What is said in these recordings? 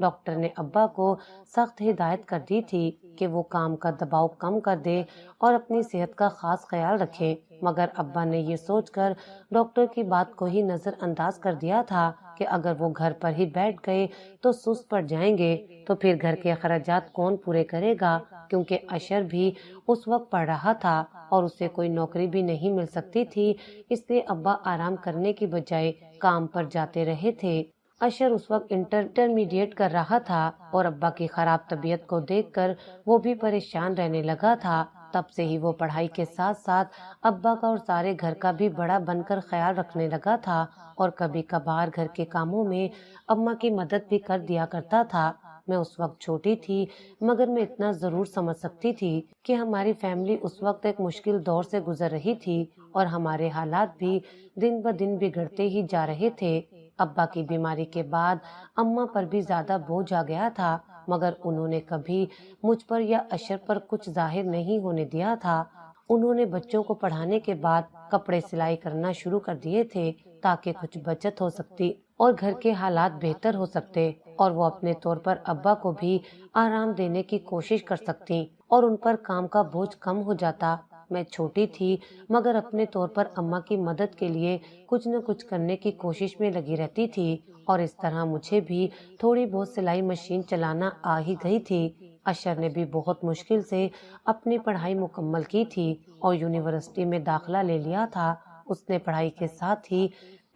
Doctor نے ابا کو سخت ہدایت کر دی تھی کہ وہ کام کا دباؤ کم کر دے اور اپنی صحت کا خاص خیال رکھے، مگر ابا نے یہ سوچ کر ڈاکٹر کی بات کو ہی نظر انداز کر دیا تھا کہ اگر وہ گھر پر ہی بیٹھ گئے تو سست پڑ جائیں گے، تو پھر گھر کے اخراجات کون پورے کرے گا، کیونکہ اشر بھی اس وقت پڑھ رہا تھا اور اسے کوئی نوکری بھی نہیں مل سکتی تھی، اس لیے ابا آرام کرنے کی بجائے کام پر جاتے رہے تھے۔ اشر اس وقت انٹرمیڈیٹ کر رہا تھا اور ابا کی خراب طبیعت کو دیکھ کر وہ بھی پریشان رہنے لگا تھا۔ تب سے ہی وہ پڑھائی کے ساتھ ساتھ ابا کا اور سارے گھر کا بھی بڑا بن کر خیال رکھنے لگا تھا اور کبھی کبھار گھر کے کاموں میں اماں کی مدد بھی کر دیا کرتا تھا۔ میں اس وقت چھوٹی تھی، مگر میں اتنا ضرور سمجھ سکتی تھی کہ ہماری فیملی اس وقت ایک مشکل دور سے گزر رہی تھی اور ہمارے حالات بھی دن بدن بگڑتے ہی جا رہے تھے۔ ابا کی بیماری کے بعد اماں پر بھی زیادہ بوجھ آ گیا تھا، مگر انہوں نے کبھی مجھ پر یا اشر پر کچھ ظاہر نہیں ہونے دیا تھا۔ انہوں نے بچوں کو پڑھانے کے بعد کپڑے سلائی کرنا شروع کر دیے تھے تاکہ کچھ بچت ہو سکتی اور گھر کے حالات بہتر ہو سکتے، اور وہ اپنے طور پر ابا کو بھی آرام دینے کی کوشش کر سکتی اور ان پر کام کا بوجھ کم ہو جاتا۔ میں چھوٹی تھی، مگر اپنے طور پر اماں کی مدد کے لیے کچھ نہ کچھ کرنے کی کوشش میں لگی رہتی تھی، اور اس طرح مجھے بھی تھوڑی بہت سلائی مشین چلانا آ ہی گئی تھی۔ اشر نے بھی بہت مشکل سے اپنی پڑھائی مکمل کی تھی اور یونیورسٹی میں داخلہ لے لیا تھا۔ اس نے پڑھائی کے ساتھ ہی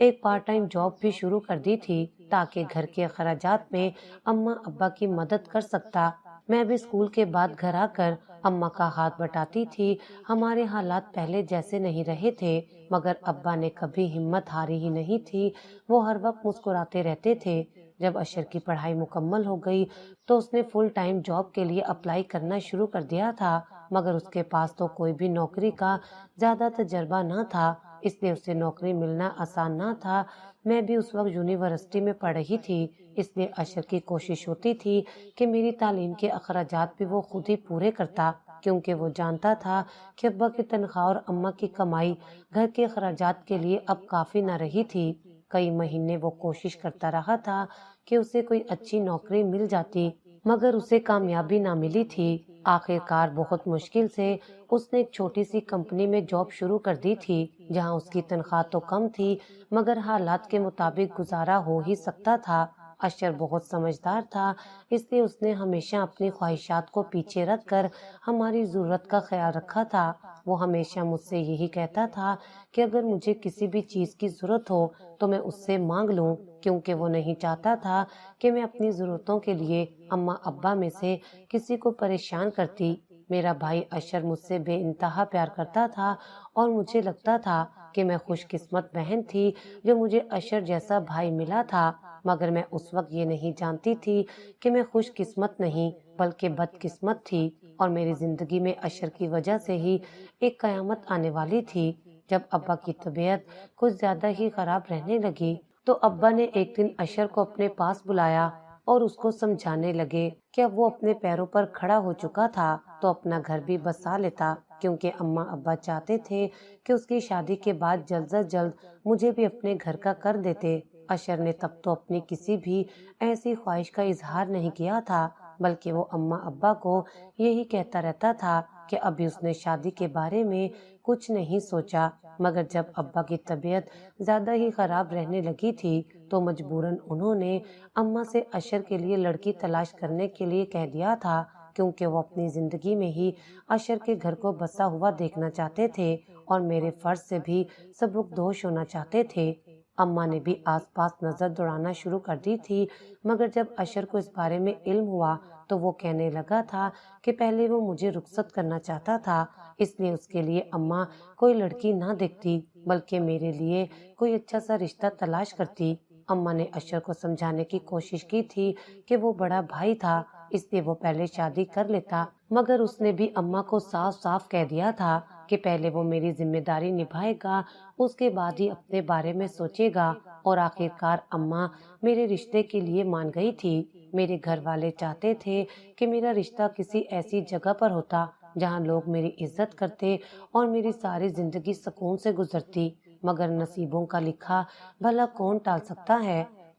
ایک پارٹ ٹائم جاب بھی شروع کر دی تھی تاکہ گھر کے اخراجات میں اماں ابا کی مدد کر سکتا۔ میں بھی اسکول کے بعد گھر آ کر اماں کا ہاتھ بٹاتی تھی۔ ہمارے حالات پہلے جیسے نہیں رہے تھے، مگر ابا نے کبھی ہمت ہاری ہی نہیں تھی، وہ ہر وقت مسکراتے رہتے تھے۔ جب اشر کی پڑھائی مکمل ہو گئی تو اس نے فل ٹائم جاب کے لیے اپلائی کرنا شروع کر دیا تھا، مگر اس کے پاس تو کوئی بھی نوکری کا زیادہ تجربہ نہ تھا، اس لیے اسے نوکری ملنا آسان نہ تھا۔ میں بھی اس وقت یونیورسٹی میں پڑھ رہی تھی، اس لیے اشر کی کوشش ہوتی تھی کہ میری تعلیم کے اخراجات بھی وہ خود ہی پورے کرتا، کیونکہ وہ جانتا تھا کہ ابا کی تنخواہ اور اماں کی کمائی گھر کے اخراجات کے لیے اب کافی نہ رہی تھی۔ کئی مہینے وہ کوشش کرتا رہا تھا کہ اسے کوئی اچھی نوکری مل جاتی، مگر اسے کامیابی نہ ملی تھی۔ آخر کار بہت مشکل سے اس نے ایک چھوٹی سی کمپنی میں جاب شروع کر دی تھی، جہاں اس کی تنخواہ تو کم تھی، مگر حالات کے مطابق گزارا ہو ہی سکتا تھا۔ اشر بہت سمجھدار تھا، اس لیے اس نے ہمیشہ اپنی خواہشات کو پیچھے رکھ کر ہماری ضرورت کا خیال رکھا تھا۔ وہ ہمیشہ مجھ سے یہی کہتا تھا کہ اگر مجھے کسی بھی چیز کی ضرورت ہو تو میں اس سے مانگ لوں، کیونکہ وہ نہیں چاہتا تھا کہ میں اپنی ضرورتوں کے لیے اماں ابا میں سے کسی کو پریشان کرتی۔ میرا بھائی اشر مجھ سے بے انتہا پیار کرتا تھا اور مجھے لگتا تھا کہ میں خوش قسمت بہن تھی جو مجھے اشر جیسا بھائی ملا تھا، مگر میں اس وقت یہ نہیں جانتی تھی کہ میں خوش قسمت نہیں بلکہ بد قسمت تھی، اور میری زندگی میں اشر کی وجہ سے ہی ایک قیامت آنے والی تھی۔ جب ابا کی طبیعت کچھ زیادہ ہی خراب رہنے لگی تو ابا نے ایک دن اشر کو اپنے پاس بلایا اور اس کو سمجھانے لگے کہ اب وہ اپنے پیروں پر کھڑا ہو چکا تھا تو اپنا گھر بھی بسا لیتا، کیونکہ اماں ابا چاہتے تھے کہ اس کی شادی کے بعد جلد از جلد مجھے بھی اپنے گھر کا کر دیتے۔ اشر نے تب تو اپنی کسی بھی ایسی خواہش کا اظہار نہیں کیا تھا، بلکہ وہ اماں ابا کو یہی کہتا رہتا تھا کہ ابھی اس نے شادی کے بارے میں کچھ نہیں سوچا، مگر جب ابا کی طبیعت زیادہ ہی خراب رہنے لگی تھی تو مجبوراً انہوں نے اماں سے اشر کے لیے لڑکی تلاش کرنے کے لیے کہہ دیا تھا، کیونکہ وہ اپنی زندگی میں ہی اشر کے گھر کو بسا ہوا دیکھنا چاہتے تھے اور میرے فرض سے بھی سبکدوش ہونا چاہتے تھے۔ اماں نے بھی آس پاس نظر دوڑانا شروع کر دی تھی، مگر جب اشر کو اس بارے میں علم ہوا تو وہ کہنے لگا تھا کہ پہلے وہ مجھے رخصت کرنا چاہتا تھا، اس لیے اس کے لیے اماں کوئی لڑکی نہ دیکھتی بلکہ میرے لیے کوئی اچھا سا رشتہ تلاش کرتی۔ اماں نے اشر کو سمجھانے کی کوشش کی تھی کہ وہ بڑا بھائی تھا، اس لیے وہ پہلے شادی کر لیتا، مگر اس نے بھی اماں کو صاف صاف کہہ دیا تھا کہ پہلے وہ میری ذمہ داری نبھائے گا، اس کے بعد ہی اپنے بارے میں سوچے گا، اور آخر کار اماں میرے رشتے کے لیے مان گئی تھی۔ میرے گھر والے چاہتے تھے کہ میرا رشتہ کسی ایسی جگہ پر ہوتا جہاں لوگ میری عزت کرتے اور میری ساری زندگی سکون سے گزرتی، مگر نصیبوں کا لکھا بھلا کون ٹال سکتا ہے۔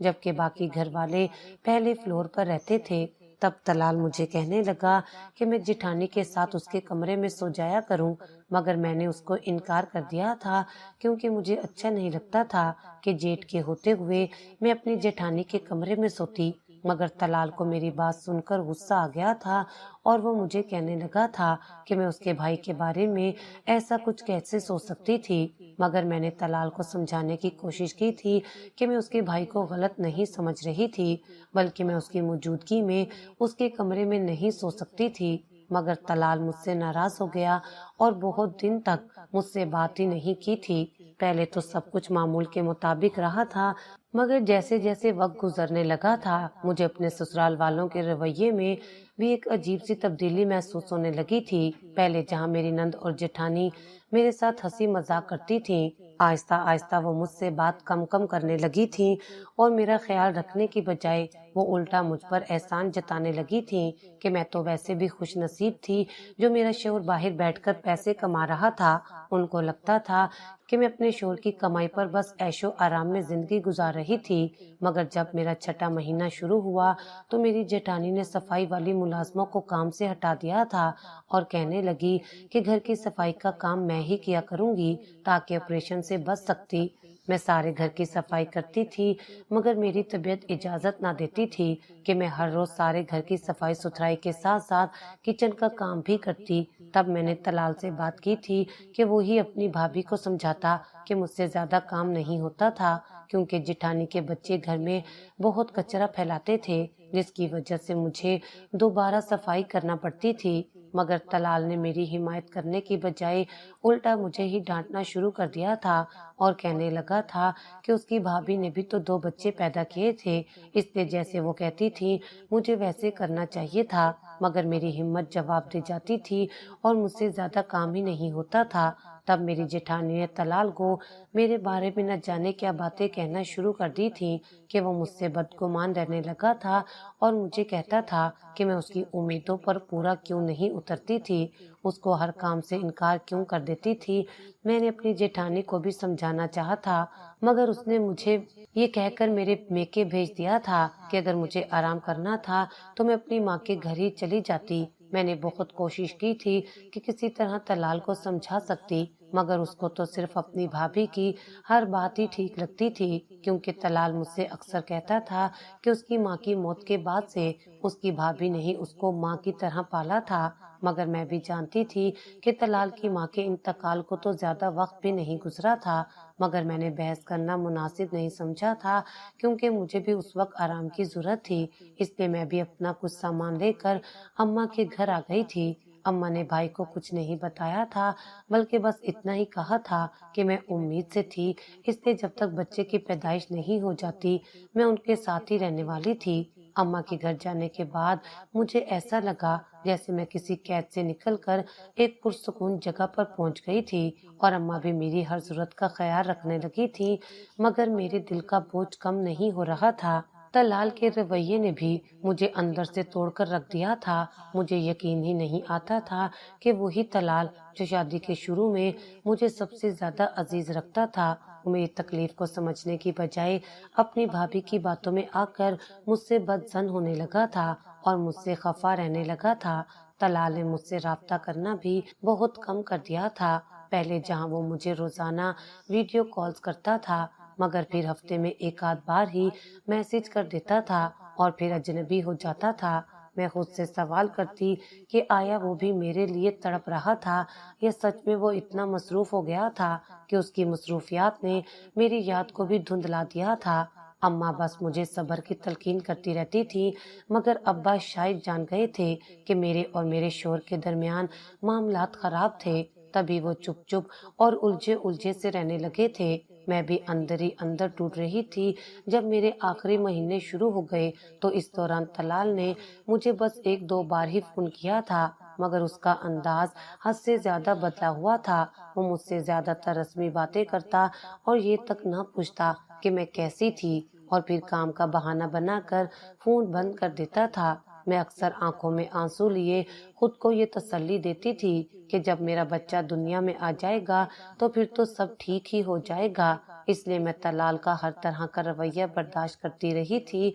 جبکہ باقی گھر والے پہلے فلور پر رہتے تھے۔ تب طلال مجھے کہنے لگا کہ میں جٹھانی کے ساتھ اس کے کمرے میں سو جایا کروں، مگر میں نے اس کو انکار کر دیا تھا کیونکہ مجھے اچھا نہیں لگتا تھا کہ جیٹھ کے ہوتے ہوئے میں اپنی جٹھانی کے کمرے میں سوتی۔ مگر طلال کو میری بات سن کر غصہ آ گیا تھا اور وہ مجھے کہنے لگا تھا کہ میں اس کے بھائی کے بارے میں ایسا کچھ کیسے سوچ سکتی تھی۔ مگر میں نے طلال کو سمجھانے کی کوشش کی تھی کہ میں اس کے بھائی کو غلط نہیں سمجھ رہی تھی، بلکہ میں اس کی موجودگی میں اس کے کمرے میں نہیں سو سکتی تھی۔ مگر طلال مجھ سے ناراض ہو گیا اور بہت دن تک مجھ سے بات ہی نہیں کی تھی۔ پہلے تو سب کچھ معمول کے مطابق رہا تھا، مگر جیسے جیسے وقت گزرنے لگا تھا مجھے اپنے سسرال والوں کے رویے میں بھی ایک عجیب سی تبدیلی محسوس ہونے لگی تھی۔ پہلے جہاں میری نند اور جٹھانی میرے ساتھ ہنسی مذاق کرتی تھیں، آہستہ آہستہ وہ مجھ سے بات کم کرنے لگی تھیں اور میرا خیال رکھنے کی بجائے وہ الٹا مجھ پر احسان جتانے لگی تھیں کہ میں تو ویسے بھی خوش نصیب تھی جو میرا شوہر باہر بیٹھ کر پیسے کما رہا تھا۔ ان کو لگتا تھا کہ میں اپنے شوہر کی کمائی پر بس عیش و آرام میں زندگی گزار رہی تھی۔ مگر جب میرا چھٹا مہینہ شروع ہوا تو میری جیٹھانی نے صفائی والی ملازموں کو کام سے ہٹا دیا تھا اور کہنے لگی کہ گھر کی صفائی کا کام میں ہی کیا کروں گی تاکہ آپریشن سے بچ سکتی۔ میں سارے گھر کی صفائی کرتی تھی، مگر میری طبیعت اجازت نہ دیتی تھی کہ میں ہر روز سارے گھر کی صفائی ستھرائی کے ساتھ ساتھ کچن کا کام بھی کرتی۔ تب میں نے طلال سے بات کی تھی کہ وہی اپنی بھابھی کو سمجھاتا کہ مجھ سے زیادہ کام نہیں ہوتا تھا، کیونکہ جٹھانی کے بچے گھر میں بہت کچرا پھیلاتے تھے، جس کی وجہ سے مجھے دوبارہ صفائی کرنا پڑتی تھی۔ مگر طلال نے میری حمایت کرنے کی بجائے الٹا مجھے ہی ڈانٹنا شروع کر دیا تھا اور کہنے لگا تھا کہ اس کی بھابھی نے بھی تو 2 بچے پیدا کیے تھے، اس لیے جیسے وہ کہتی تھی مجھے ویسے کرنا چاہیے تھا۔ مگر میری ہمت جواب دے جاتی تھی اور مجھ سے زیادہ کام ہی نہیں ہوتا تھا۔ تب میری جٹھانی نے طلال کو میرے بارے میں نہ جانے کیا باتیں کہنا شروع کر دی تھی کہ وہ مجھ سے بدگمان رہنے لگا تھا اور مجھے کہتا تھا کہ میں اس کی امیدوں پر پورا کیوں نہیں اترتی تھی، اس کو ہر کام سے انکار کیوں کر دیتی تھی۔ میں نے اپنی جیٹھانی کو بھی سمجھانا چاہا تھا، مگر اس نے مجھے یہ کہہ کر میرے میکے بھیج دیا تھا کہ اگر مجھے آرام کرنا تھا تو میں اپنی ماں کے گھر ہی چلی جاتی۔ میں نے بہت کوشش کی تھی کہ کسی طرح طلال کو سمجھا سکتی، مگر اس کو تو صرف اپنی بھابھی کی ہر بات ہی ٹھیک لگتی تھی، کیونکہ طلال مجھ سے اکثر کہتا تھا کہ اس کی ماں کی موت کے بعد سے اس کی بھابھی نے ہی اس کو ماں کی طرح پالا تھا۔ مگر میں بھی جانتی تھی کہ طلال کی ماں کے انتقال کو تو زیادہ وقت بھی نہیں گزرا تھا، مگر میں نے بحث کرنا مناسب نہیں سمجھا تھا کیونکہ مجھے بھی اس وقت آرام کی ضرورت تھی۔ اس لیے میں بھی اپنا کچھ سامان لے کر اماں کے گھر آ گئی تھی۔ اماں نے بھائی کو کچھ نہیں بتایا تھا، بلکہ بس اتنا ہی کہا تھا کہ میں امید سے تھی، اس لیے جب تک بچے کی پیدائش نہیں ہو جاتی میں ان کے ساتھ ہی رہنے والی تھی۔ اماں کے گھر جانے کے بعد مجھے ایسا لگا جیسے میں کسی قید سے نکل کر ایک پرسکون جگہ پر پہنچ گئی تھی اور اماں بھی میری ہر ضرورت کا خیال رکھنے لگی تھی، مگر میرے دل کا بوجھ کم نہیں ہو رہا تھا۔ طلال کے رویے نے بھی مجھے اندر سے توڑ کر رکھ دیا تھا۔ مجھے یقین ہی نہیں آتا تھا کہ وہی طلال جو شادی کے شروع میں مجھے سب سے زیادہ عزیز رکھتا تھا، وہ میری تکلیف کو سمجھنے کی بجائے اپنی بھابھی کی باتوں میں آ کر مجھ سے بدظن ہونے لگا تھا اور مجھ سے خفا رہنے لگا تھا۔ طلال نے مجھ سے رابطہ کرنا بھی بہت کم کر دیا تھا۔ پہلے جہاں وہ مجھے روزانہ ویڈیو کالز کرتا تھا، مگر پھر ہفتے میں ایک آدھ بار ہی میسج کر دیتا تھا اور پھر اجنبی ہو جاتا تھا۔ میں خود سے سوال کرتی کہ آیا وہ بھی میرے لیے تڑپ رہا تھا یا سچ میں وہ اتنا مصروف ہو گیا تھا کہ اس کی مصروفیات نے میری یاد کو بھی دھندلا دیا تھا۔ اماں بس مجھے صبر کی تلقین کرتی رہتی تھی، مگر ابا شاید جان گئے تھے کہ میرے اور میرے شوہر کے درمیان معاملات خراب تھے، تبھی وہ چپ چپ اور الجھے سے رہنے لگے تھے۔ میں بھی اندر ہی اندر ٹوٹ رہی تھی۔ جب میرے آخری مہینے شروع ہو گئے تو اس دوران طلال نے مجھے بس 1-2 بار ہی فون کیا تھا، مگر اس کا انداز حد سے زیادہ بدلا ہوا تھا۔ وہ مجھ سے زیادہ تر رسمی باتیں کرتا اور یہ تک نہ پوچھتا کہ میں کیسی تھی، اور پھر کام کا بہانہ بنا کر فون بند کر دیتا تھا۔ میں اکثر آنکھوں میں آنسو لیے خود کو یہ تسلی دیتی تھی کہ جب میرا بچہ دنیا میں آ جائے گا تو پھر تو سب ٹھیک ہی ہو جائے گا۔ اس لیے میں طلال کا ہر طرح کا رویہ برداشت کرتی رہی تھی۔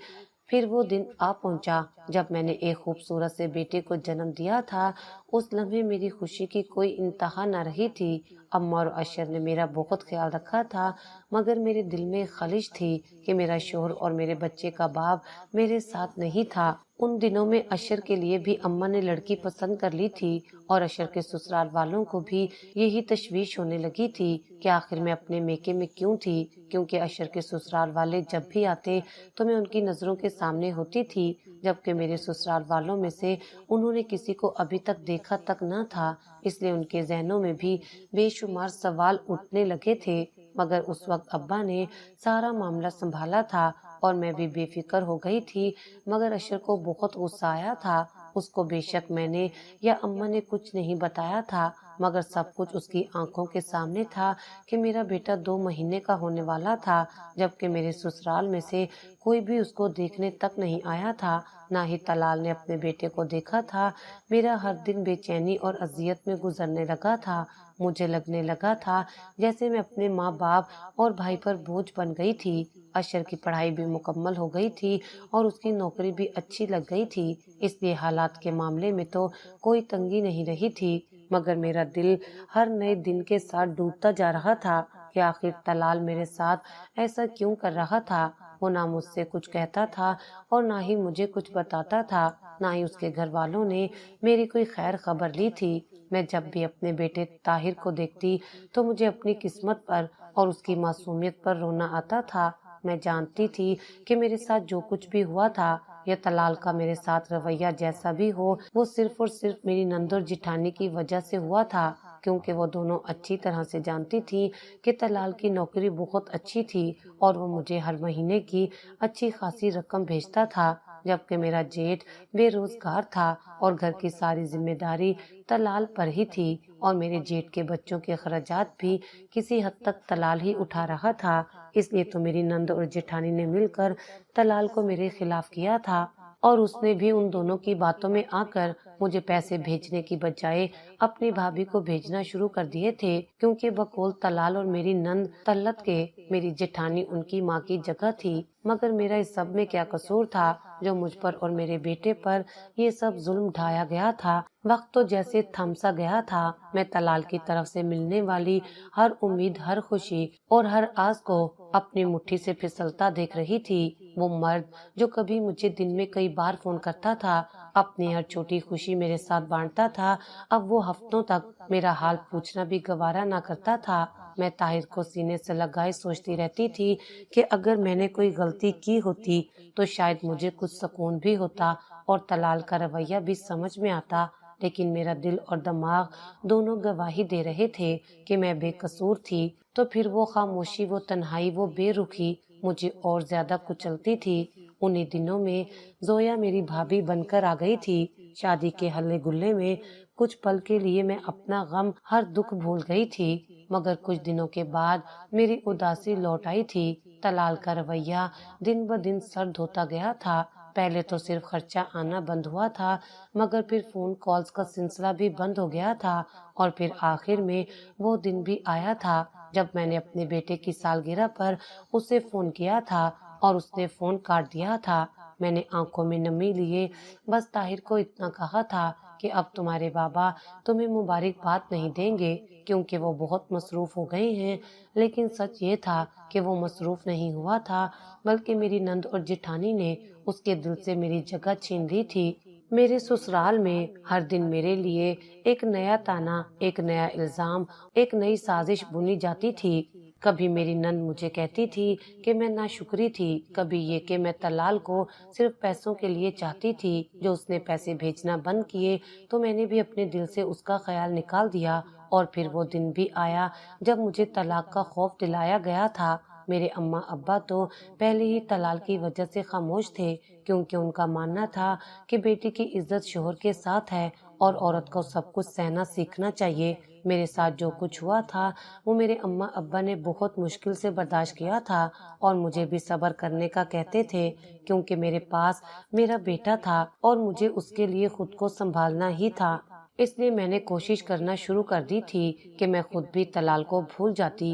پھر وہ دن آ پہنچا جب میں نے ایک خوبصورت سے بیٹے کو جنم دیا تھا۔ اس لمحے میری خوشی کی کوئی انتہا نہ رہی تھی۔ اماں اور اشر نے میرا بہت خیال رکھا تھا، مگر میرے دل میں خلش تھی کہ میرا شوہر اور میرے بچے کا باپ میرے ساتھ نہیں تھا۔ ان دنوں میں اشر کے لیے بھی اماں نے لڑکی پسند کر لی تھی اور اشر کے سسرال والوں کو بھی یہی تشویش ہونے لگی تھی کہ آخر میں اپنے میکے میں کیوں تھی، کیونکہ اشر کے سسرال والے جب بھی آتے تو میں ان کی نظروں کے سامنے ہوتی تھی، جبکہ میرے سسرال والوں میں سے انہوں نے کسی کو ابھی تک دیکھا تک نہ تھا۔ اس لیے ان کے ذہنوں میں بھی بے شمار سوال اٹھنے لگے تھے، مگر اس وقت ابا نے سارا معاملہ سنبھالا تھا اور میں بھی بے فکر ہو گئی تھی۔ مگر اشر کو بہت غصہ آیا تھا۔ اس کو بے شک میں نے یا اماں نے کچھ نہیں بتایا تھا، مگر سب کچھ اس کی آنکھوں کے سامنے تھا کہ میرا بیٹا 2 مہینے کا ہونے والا تھا، جبکہ میرے سسرال میں سے کوئی بھی اس کو دیکھنے تک نہیں آیا تھا، نہ ہی طلال نے اپنے بیٹے کو دیکھا تھا۔ میرا ہر دن بے چینی اور اذیت میں گزرنے لگا تھا۔ مجھے لگنے لگا تھا جیسے میں اپنے ماں باپ اور بھائی پر بوجھ بن گئی تھی۔ اشر کی پڑھائی بھی مکمل ہو گئی تھی اور اس کی نوکری بھی اچھی لگ گئی تھی، اس لیے حالات کے معاملے میں تو کوئی تنگی نہیں رہی تھی، مگر میرا دل ہر نئے دن کے ساتھ ڈوبتا جا رہا تھا کہ آخر طلال میرے ساتھ ایسا کیوں کر رہا تھا۔ وہ نہ مجھ سے کچھ کہتا تھا اور نہ ہی مجھے کچھ بتاتا تھا، نہ ہی اس کے گھر والوں نے میری کوئی خیر خبر لی تھی۔ میں جب بھی اپنے بیٹے طاہر کو دیکھتی تو مجھے اپنی قسمت پر اور اس کی معصومیت پر رونا آتا تھا۔ میں جانتی تھی کہ میرے ساتھ جو کچھ بھی ہوا تھا یا طلال کا میرے ساتھ رویہ جیسا بھی ہو، وہ صرف اور صرف میری نند اور جٹھانی کی وجہ سے ہوا تھا، کیونکہ وہ دونوں اچھی طرح سے جانتی تھی کہ طلال کی نوکری بہت اچھی تھی اور وہ مجھے ہر مہینے کی اچھی خاصی رقم بھیجتا تھا، جبکہ میرا جیٹھ بے روزگار تھا اور گھر کی ساری ذمہ داری طلال پر ہی تھی، اور میرے جیٹھ کے بچوں کے اخراجات بھی کسی حد تک طلال ہی اٹھا رہا تھا۔ اس لیے تو میری نند اور جٹھانی نے مل کر طلال کو میرے خلاف کیا تھا، اور اس نے بھی ان دونوں کی باتوں میں آ کر مجھے پیسے بھیجنے کی بجائے اپنی بھابھی کو بھیجنا شروع کر دیے تھے، کیونکہ بقول طلال اور میری نند طلت کے میری جٹھانی ان کی ماں کی جگہ تھی۔ مگر میرا اس سب میں کیا قصور تھا جو مجھ پر اور میرے بیٹے پر یہ سب ظلم ڈھایا گیا تھا۔ وقت تو جیسے تھم سا گیا تھا۔ میں طلال کی طرف سے ملنے والی ہر امید، ہر خوشی اور ہر آس کو اپنی مٹھی سے پھسلتا دیکھ رہی تھی۔ وہ مرد جو کبھی مجھے دن میں کئی بار فون کرتا تھا، اپنی ہر چھوٹی خوشی میرے ساتھ بانٹتا تھا، اب وہ ہفتوں تک میرا حال پوچھنا بھی گوارا نہ کرتا تھا۔ میں طاہر کو سینے سے لگائے سوچتی رہتی تھی کہ اگر میں نے کوئی غلطی کی ہوتی تو شاید مجھے کچھ سکون بھی ہوتا اور طلال کا رویہ بھی سمجھ میں آتا، لیکن میرا دل اور دماغ دونوں گواہی دے رہے تھے کہ میں بے قصور تھی۔ تو پھر وہ خاموشی، وہ تنہائی، وہ بے رخی مجھے اور زیادہ کچلتی تھی۔ انہی دنوں میں زویا میری بھابھی بن کر آ گئی تھی۔ شادی کے ہلے گلے میں کچھ پل کے لیے میں اپنا غم، ہر دکھ بھول گئی تھی، مگر کچھ دنوں کے بعد میری اداسی لوٹ آئی تھی۔ طلال کا رویہ دن بدن سرد ہوتا گیا تھا۔ پہلے تو صرف خرچہ آنا بند ہوا تھا، مگر پھر فون کالز کا سلسلہ بھی بند ہو گیا تھا، اور پھر آخر میں وہ دن بھی آیا تھا جب میں نے اپنے بیٹے کی سالگرہ پر اسے فون کیا تھا اور اس نے فون کاٹ دیا تھا۔ میں نے آنکھوں میں نمی لیے بس طاہر کو اتنا کہا تھا کہ اب تمہارے بابا تمہیں مبارکباد نہیں دیں گے کیونکہ وہ بہت مصروف ہو گئے ہیں، لیکن سچ یہ تھا کہ وہ مصروف نہیں ہوا تھا، بلکہ میری نند اور جٹھانی نے اس کے دل سے میری جگہ چھین لی تھی۔ میرے سسرال میں ہر دن میرے لیے ایک نیا تانا، ایک نیا الزام، ایک نئی سازش بنی جاتی تھی۔ کبھی میری نند مجھے کہتی تھی کہ میں ناشکری تھی، کبھی یہ کہ میں طلال کو صرف پیسوں کے لیے چاہتی تھی، جو اس نے پیسے بھیجنا بند کیے تو میں نے بھی اپنے دل سے اس کا خیال نکال دیا، اور پھر وہ دن بھی آیا جب مجھے طلاق کا خوف دلایا گیا تھا۔ میرے اماں ابا تو پہلے ہی طلال کی وجہ سے خاموش تھے، کیونکہ ان کا ماننا تھا کہ بیٹی کی عزت شوہر کے ساتھ ہے اور عورت کو سب کچھ سہنا سیکھنا چاہیے۔ میرے ساتھ جو کچھ ہوا تھا وہ میرے اماں ابا نے بہت مشکل سے برداشت کیا تھا اور مجھے بھی صبر کرنے کا کہتے تھے، کیونکہ میرے پاس میرا بیٹا تھا اور مجھے اس کے لیے خود کو سنبھالنا ہی تھا۔ اس لیے میں نے کوشش کرنا شروع کر دی تھی کہ میں خود بھی طلال کو بھول جاتی،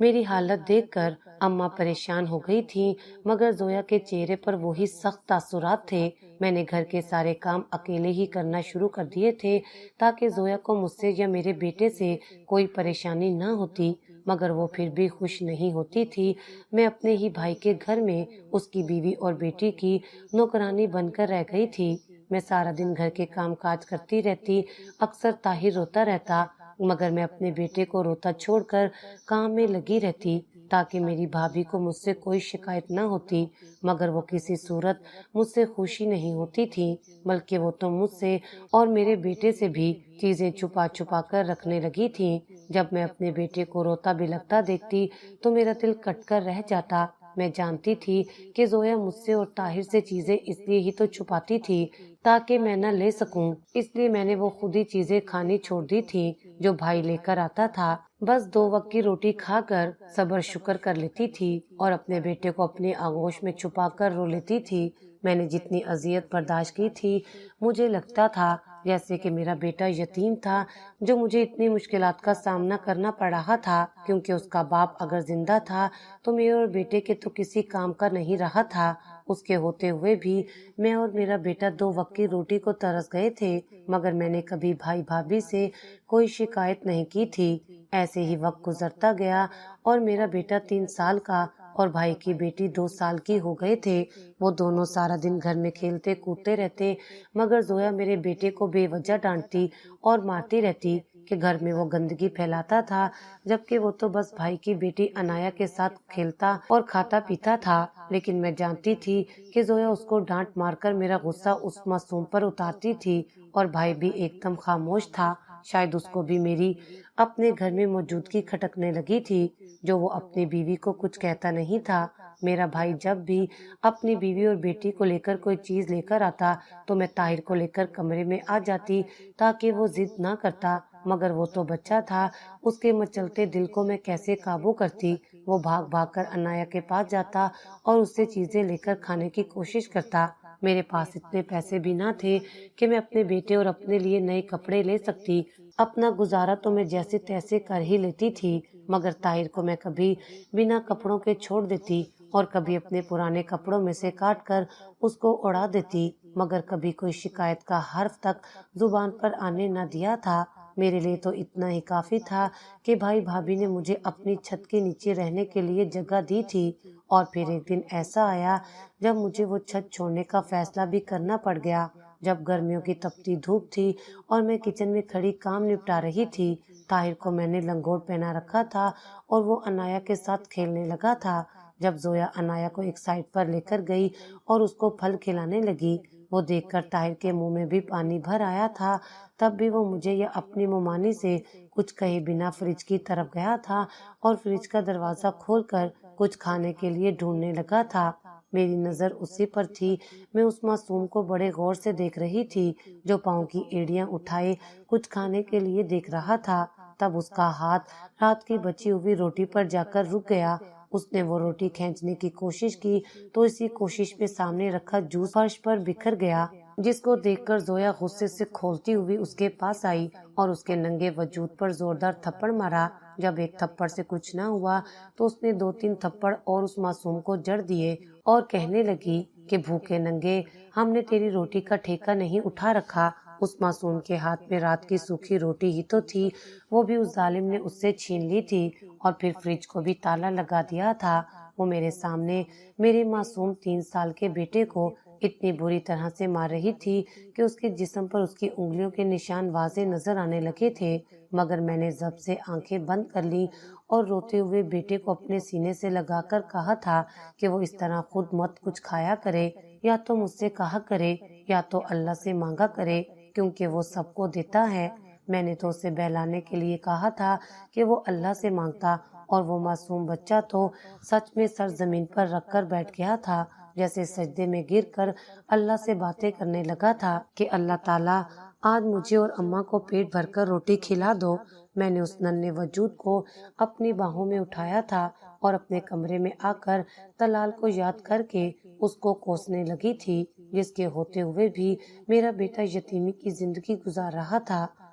میری حالت دیکھ کر اماں پریشان ہو گئی تھی، مگر زویا کے چہرے پر وہی سخت تاثرات تھے۔ میں نے گھر کے سارے کام اکیلے ہی کرنا شروع کر دیے تھے تاکہ زویا کو مجھ سے یا میرے بیٹے سے کوئی پریشانی نہ ہوتی، مگر وہ پھر بھی خوش نہیں ہوتی تھی۔ میں اپنے ہی بھائی کے گھر میں اس کی بیوی اور بیٹی کی نوکرانی بن کر رہ گئی تھی۔ میں سارا دن گھر کے کام کاج کرتی رہتی، اکثر طاہر روتا رہتا، مگر میں اپنے بیٹے کو روتا چھوڑ کر کام میں لگی رہتی تاکہ میری بھابھی کو مجھ سے کوئی شکایت نہ ہوتی، مگر وہ کسی صورت مجھ سے خوشی نہیں ہوتی تھی، بلکہ وہ تو مجھ سے اور میرے بیٹے سے بھی چیزیں چھپا چھپا کر رکھنے لگی تھی۔ جب میں اپنے بیٹے کو روتا بلکتا دیکھتی تو میرا دل کٹ کر رہ جاتا۔ میں جانتی تھی کہ زویا مجھ سے اور طاہر سے چیزیں اس لیے ہی تو چھپاتی تھی تاکہ میں نہ لے سکوں، اس لیے میں نے وہ خود ہی چیزیں کھانی چھوڑ دی تھی جو بھائی لے کر آتا تھا۔ بس 2 وقت کی روٹی کھا کر صبر شکر کر لیتی تھی اور اپنے بیٹے کو اپنی آغوش میں چھپا کر رو لیتی تھی۔ میں نے جتنی اذیت برداشت کی تھی، مجھے لگتا تھا جیسے کہ میرا بیٹا یتیم تھا جو مجھے اتنی مشکلات کا سامنا کرنا پڑ رہا تھا، کیونکہ اس کا باپ اگر زندہ تھا تو میرے اور بیٹے کے تو کسی کام کا نہیں رہا تھا۔ اس کے ہوتے ہوئے بھی میں اور میرا بیٹا 2 وقت کی روٹی کو ترس گئے تھے، مگر میں نے کبھی بھائی بھابھی سے کوئی شکایت نہیں کی تھی۔ ایسے ہی وقت گزرتا گیا اور میرا بیٹا 3 سال کا اور بھائی کی بیٹی 2 سال کی ہو گئے تھے۔ وہ دونوں سارا دن گھر میں کھیلتے کودتے رہتے، مگر زویا میرے بیٹے کو بے وجہ ڈانٹتی اور مارتی رہتی کہ گھر میں وہ گندگی پھیلاتا تھا، جبکہ وہ تو بس بھائی کی بیٹی انایا کے ساتھ کھیلتا اور کھاتا پیتا تھا۔ لیکن میں جانتی تھی کہ زویا اس کو ڈانٹ مار کر میرا غصہ اس معصوم پر اتارتی تھی، اور بھائی بھی ایک دم خاموش تھا۔ شاید اس کو بھی میری اپنے گھر میں موجودگی کھٹکنے لگی تھی، جو وہ اپنی بیوی کو کچھ کہتا نہیں تھا۔ میرا بھائی جب بھی اپنی بیوی اور بیٹی کو لے کر کوئی چیز لے کر آتا تو میں طاہر کو لے کر کمرے میں آ جاتی تاکہ وہ ضد نہ کرتا، مگر وہ تو بچہ تھا، اس کے مچلتے دل کو میں کیسے قابو کرتی۔ وہ بھاگ بھاگ کر انایا کے پاس جاتا اور اس سے چیزیں لے کر کھانے کی کوشش کرتا۔ میرے پاس اتنے پیسے بھی نہ تھے کہ میں اپنے بیٹے اور اپنے لیے نئے کپڑے لے سکتی۔ اپنا گزارا تو میں جیسے تیسے کر ہی لیتی تھی، مگر طاہر کو میں کبھی بنا کپڑوں کے چھوڑ دیتی اور کبھی اپنے پرانے کپڑوں میں سے کاٹ کر اس کو اڑا دیتی، مگر کبھی کوئی شکایت کا حرف تک زبان پر آنے نہ دیا تھا۔ میرے لیے تو اتنا ہی کافی تھا کہ بھائی بھابھی نے مجھے اپنی چھت کے نیچے رہنے کے لیے جگہ دی تھی، اور پھر ایک دن ایسا آیا جب مجھے وہ چھت چھوڑنے کا فیصلہ بھی کرنا پڑ گیا۔ جب گرمیوں کی تپتی دھوپ تھی اور میں کچن میں کھڑی کام نپٹا رہی تھی، طاہر کو میں نے لنگوٹ پہنا رکھا تھا اور وہ انایا کے ساتھ کھیلنے لگا تھا۔ جب زویا انایا کو ایک سائڈ پر لے کر گئی اور اس کو پھل کھلانے لگی، وہ دیکھ کر طاہر کے منہ میں بھی پانی بھر آیا تھا۔ تب بھی وہ مجھے یا اپنی ممانی سے کچھ کہے بنا فریج کی طرف گیا تھا اور فریج کا دروازہ کھول کر کچھ کھانے کے لیے ڈھونڈنے لگا تھا۔ میری نظر اسی پر تھی۔ میں اس معصوم کو بڑے غور سے دیکھ رہی تھی جو پاؤں کی ایڑیاں اٹھائے کچھ کھانے کے لیے دیکھ رہا تھا۔ تب اس کا ہاتھ رات کی بچی ہوئی روٹی پر جا کر رک گیا۔ اس نے وہ روٹی کھینچنے کی کوشش کی تو اسی کوشش میں سامنے رکھا جوس فرش پر بکھر گیا، جس کو دیکھ کر زویا غصے سے کھولتی ہوئی اس کے پاس آئی اور اس کے ننگے وجود پر زوردار تھپڑ مارا۔ جب ایک تھپڑ سے کچھ نہ ہوا تو اس نے 2-3 تھپڑ اور اس معصوم کو جڑ دیے اور کہنے لگی کہ بھوکے ننگے، ہم نے تیری روٹی کا ٹھیکہ نہیں اٹھا رکھا۔ اس معصوم کے ہاتھ میں رات کی سوکھی روٹی ہی تو تھی، وہ بھی اس ظالم نے اس سے چھین لی تھی، اور پھر فریج کو بھی تالا لگا دیا تھا۔ وہ میرے سامنے میرے معصوم 3 سال کے بیٹے کو اتنی بری طرح سے مار رہی تھی کہ اس کے جسم پر اس کی انگلیوں کے نشان واضح نظر آنے لگے تھے، مگر میں نے ضبط سے آنکھیں بند کر لی اور روتے ہوئے بیٹے کو اپنے سینے سے لگا کر کہا تھا کہ وہ اس طرح خود مت کچھ کھایا کرے، یا تو مجھ سے کہا کرے یا تو اللہ سے مانگا کرے، کیونکہ وہ سب کو دیتا ہے۔ میں نے تو اسے بہلانے کے لیے کہا تھا کہ وہ اللہ سے مانگتا، اور وہ معصوم بچہ تو سچ میں سر زمین پر رکھ کر بیٹھ گیا تھا، جیسے سجدے میں گر کر اللہ سے باتیں کرنے لگا تھا کہ اللہ تعالیٰ آج مجھے اور اماں کو پیٹ بھر کر روٹی کھلا دو۔ میں نے اس ننھے وجود کو اپنی باہوں میں اٹھایا تھا اور اپنے کمرے میں آ کر طلال کو یاد کر کے اس کو کوسنے لگی تھی، جس کے ہوتے ہوئے بھی میرا بیٹا یتیمی کی زندگی گزار رہا تھا۔